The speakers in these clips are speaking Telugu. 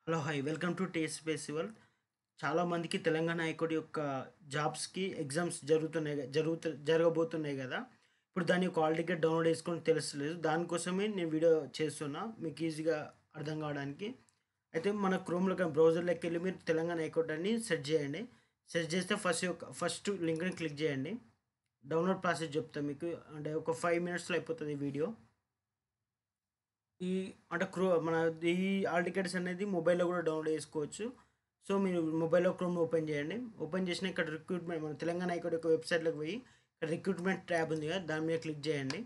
Hello hi welcome to taste festival. చాలామందికి తెలంగాణ హైకోర్టు యొక్క జాబ్స్కి ఎగ్జామ్స్ జరగబోతున్నాయి కదా. ఇప్పుడు దాని యొక్క హాల్ టికెట్ డౌన్లోడ్ చేసుకొని తెలుస్తలేదు. దానికోసమే నేను వీడియో చేస్తున్నా మీకు ఈజీగా అర్థం కావడానికి. అయితే మన క్రోమ్లో బ్రౌజర్లోకి వెళ్ళి మీరు తెలంగాణ హైకోర్టు అని సెర్చ్ చేయండి. సెర్చ్ చేస్తే ఫస్ట్ లింక్ని క్లిక్ చేయండి. డౌన్లోడ్ ప్రాసెస్ చెప్తాను మీకు, అంటే ఒక 5 మినిట్స్లో అయిపోతుంది ఈ వీడియో. ఈ అంటే మన ఈ ఆల్ టికెట్స్ అనేది మొబైల్లో కూడా డౌన్లోడ్ చేసుకోవచ్చు. సో మీరు మొబైల్లో క్రోమ్ ఓపెన్ చేయండి. ఓపెన్ చేసిన ఇక్కడ రిక్రూట్మెంట్, మన తెలంగాణ హైకోర్టు యొక్క వెబ్సైట్లోకి పోయి ఇక్కడ రిక్రూట్మెంట్ ట్యాబ్ ఉంది కదా, దాని మీద క్లిక్ చేయండి.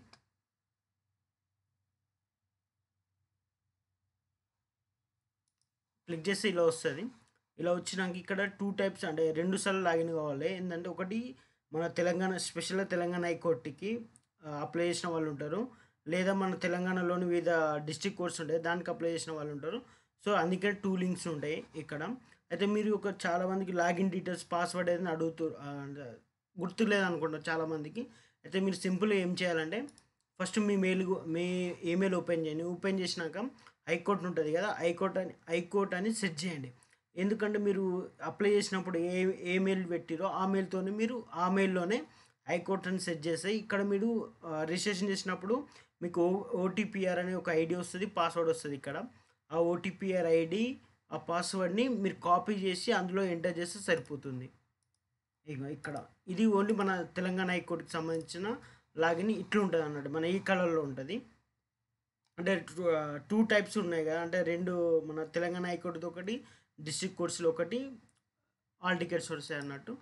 క్లిక్ చేస్తే ఇలా వస్తుంది. ఇలా వచ్చినాక ఇక్కడ 2 టైప్స్, అంటే 2 సార్లు లాగిన్ కావాలి. ఏంటంటే ఒకటి మన స్పెషల్ తెలంగాణ హైకోర్టుకి అప్లై చేసిన వాళ్ళు ఉంటారు, లేదా మన తెలంగాణలోని వివిధ డిస్ట్రిక్ట్ కోర్ట్స్ ఉంటాయి దానికి అప్లై చేసిన వాళ్ళు ఉంటారు. సో అందుకే 2 లింక్స్ ఉంటాయి ఇక్కడ. అయితే మీరు చాలామందికి లాగిన్ డీటెయిల్స్ పాస్వర్డ్ అయితే గుర్తులేదు అనుకుంటారు చాలామందికి. అయితే మీరు సింపుల్గా ఏం చేయాలంటే ఫస్ట్ మీ ఈమెయిల్ ఓపెన్ చేయండి. ఓపెన్ చేసినాక హైకోర్టు ఉంటుంది కదా, హైకోర్ట్ అని సెర్చ్ చేయండి. ఎందుకంటే మీరు అప్లై చేసినప్పుడు ఏ మెయిల్ పెట్టిరో ఆ మెయిల్తో మీరు ఆ మెయిల్లోనే హైకోర్టు అని సెర్చ్ చేస్తే ఇక్కడ మీరు రిజిస్ట్రేషన్ చేసినప్పుడు మీకు ఓటీపీఆర్ అనే ఒక ఐడి వస్తుంది, పాస్వర్డ్ వస్తుంది. ఇక్కడ ఆ ఓటీపీఆర్ ఐడి, ఆ పాస్వర్డ్ని మీరు కాపీ చేసి అందులో ఎంటర్ చేస్తే సరిపోతుంది. ఇక్కడ ఇది ఓన్లీ మన తెలంగాణ హైకోర్టుకి సంబంధించిన లాగిన్ ఇట్లా ఉంటుంది అన్నట్టు, మన ఈ కలర్లో ఉంటుంది. అంటే 2 టైప్స్ ఉన్నాయి కదా, అంటే 2 మన తెలంగాణ హైకోర్టుతో ఒకటి, డిస్ట్రిక్ట్ కోర్ట్స్లో ఒకటి ఆల్ టికెట్స్ వస్తాయి అన్నట్టు.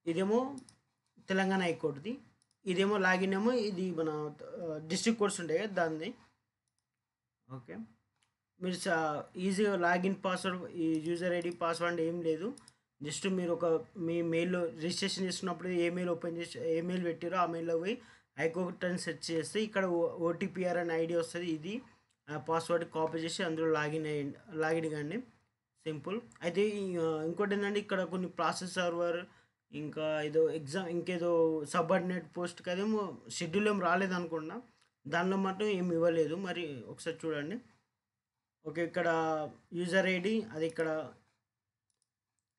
ఇదేమో తెలంగాణ హైకోర్టుది, ఇదేమో లాగిన్ ఏమో ఇది మన డిస్ట్రిక్ట్ కోర్ట్స్ ఉంటాయి కదా దాన్ని. ఓకే, మీరు ఈజీగా లాగిన్ పాస్వర్డ్, ఈ యూజర్ ఐడి పాస్వర్డ్ ఏం లేదు. జస్ట్ మీరు మీ మెయిల్లో రిజిస్ట్రేషన్ చేసుకున్నప్పుడు ఏ మెయిల్ ఓపెన్ చేసి ఏ మెయిల్ పెట్టారో ఆ మెయిల్లో పోయి హైకోర్ట్ అని సెర్చ్ చేస్తే ఇక్కడ ఓటీపీఆర్ అనే ఐడి వస్తుంది. ఇది పాస్వర్డ్ కాపీ చేసి అందులో లాగిన్ కానీ సింపుల్. అయితే ఇంకోటి ఏంటంటే ఇక్కడ కొన్ని ప్రాసెస్ సర్వర్, ఇంకా ఇంకేదో సబార్డినేట్ పోస్ట్కి అదేమో షెడ్యూల్ ఏం రాలేదు అనుకున్నా, దానిలో మాత్రం ఏమి ఇవ్వలేదు. మరి ఒకసారి చూడండి. ఓకే, ఇక్కడ యూజర్ ఐడి, అది ఇక్కడ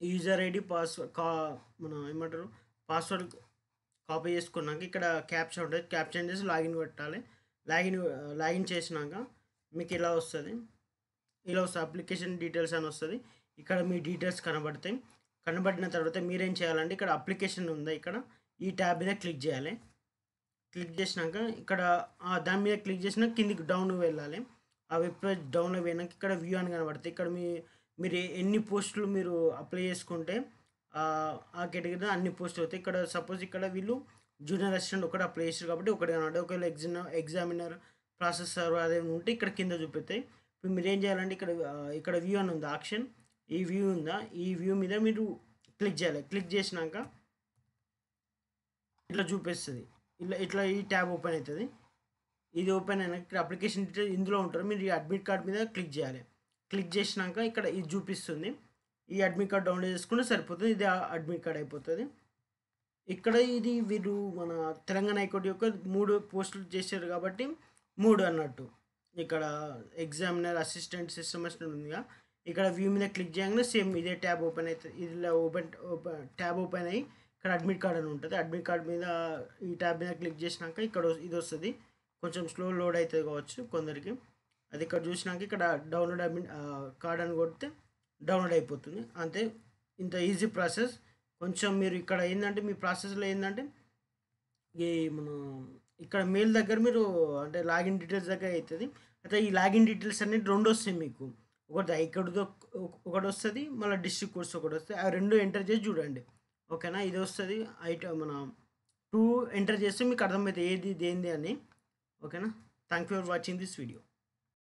యూజర్ ఐడి మనం ఏమంటారు పాస్వర్డ్ కాపీ చేసుకున్నాక ఇక్కడ క్యాప్చర్ ఉంటుంది, క్యాప్చర్ చేసి లాగిన్ పెట్టాలి. లాగిన్ చేసినాక మీకు ఇలా వస్తుంది అప్లికేషన్ డీటెయిల్స్ అని వస్తుంది. ఇక్కడ మీ డీటెయిల్స్ కనబడిన తర్వాత మీరేం చేయాలంటే ఇక్కడ అప్లికేషన్ ఉందా, ఇక్కడ ఈ ట్యాబ్ మీద క్లిక్ చేయాలి. క్లిక్ చేసినాక ఇక్కడ దాని మీద క్లిక్ చేసినా కిందికి డౌన్ వెళ్ళాలి. ఆ వెబ్ పేజ్ డౌన్లో పోయినాక ఇక్కడ వ్యూ అని కనబడుతుంది. ఇక్కడ మీరు ఎన్ని పోస్టులు మీరు అప్లై చేసుకుంటే ఆ కేటగిరీలో అన్ని పోస్టులు అవుతాయి. ఇక్కడ సపోజ్ ఇక్కడ వీళ్ళు జూనియర్ అసిస్టెంట్ ఒకటి అప్లై చేస్తారు కాబట్టి ఒకటి కనబడి, ఒకవేళ ఎగ్జామినర్ ప్రాసెసర్ అదేమి ఉంటే ఇక్కడ కింద చూపిస్తాయి. ఇప్పుడు మీరు ఏం చేయాలంటే ఇక్కడ వ్యూ అని ఉంది ఆప్షన్, ఈ వ్యూ ఉందా, ఈ వ్యూ మీద మీరు క్లిక్ చేయాలి. క్లిక్ చేసినాక ఇట్లా చూపిస్తుంది, ఇట్లా ఈ ట్యాబ్ ఓపెన్ అవుతుంది. ఇది ఓపెన్ అయినాక ఇక్కడ అప్లికేషన్ డీటెయిల్స్ ఇందులో ఉంటారు. మీరు ఈ అడ్మిట్ కార్డ్ మీద క్లిక్ చేయాలి. క్లిక్ చేసినాక ఇక్కడ ఇది చూపిస్తుంది. ఈ అడ్మిట్ కార్డ్ డౌన్లోడ్ చేసుకుంటే సరిపోతుంది. ఇది అడ్మిట్ కార్డ్ అయిపోతుంది. ఇక్కడ ఇది వీరు మన తెలంగాణ హైకోర్టు యొక్క 3 పోస్టులు చేశారు కాబట్టి 3 అన్నట్టు. ఇక్కడ ఎగ్జామినర్ అసిస్టెంట్ సిస్టమ్ అసిస్టెంట్ ఉందిగా, ఇక్కడ వ్యూ మీద క్లిక్ చేయగానే సేమ్ ఇదే ట్యాబ్ ఓపెన్ అవుతుంది. ఇలా ట్యాబ్ ఓపెన్ అయ్యి ఇక్కడ అడ్మిట్ కార్డ్ అని ఉంటుంది. అడ్మిట్ కార్డ్ మీద ఈ ట్యాబ్ మీద క్లిక్ చేసినాక ఇక్కడ ఇది వస్తుంది. కొంచెం స్లో లోడ్ అవుతుంది కావచ్చు కొందరికి. అది ఇక్కడ చూసినాక ఇక్కడ డౌన్లోడ్ అడ్మిట్ కార్డ్ అని కొడితే డౌన్లోడ్ అయిపోతుంది. అంతే, ఇంత ఈజీ ప్రాసెస్. కొంచెం మీరు ఇక్కడ ఏంటంటే మీ ప్రాసెస్లో ఏంటంటే మన ఇక్కడ మెయిల్ దగ్గర మీరు అంటే లాగిన్ డీటెయిల్స్ దగ్గర అవుతుంది. అయితే ఈ లాగిన్ డీటెయిల్స్ అన్ని 2 వస్తాయి మీకు. ఒకటి హైకోర్టుతో ఒకటి వస్తుంది, మళ్ళీ డిస్ట్రిక్ట్ కోర్ట్స్ ఒకటి వస్తుంది. ఆ 2 ఎంటర్ చేసి చూడండి. ఓకేనా, ఇది వస్తుంది మన 2 ఎంటర్ చేస్తే మీకు అర్థమవుతుంది ఏది దేంది అని. ఓకేనా, thank you for watching this video.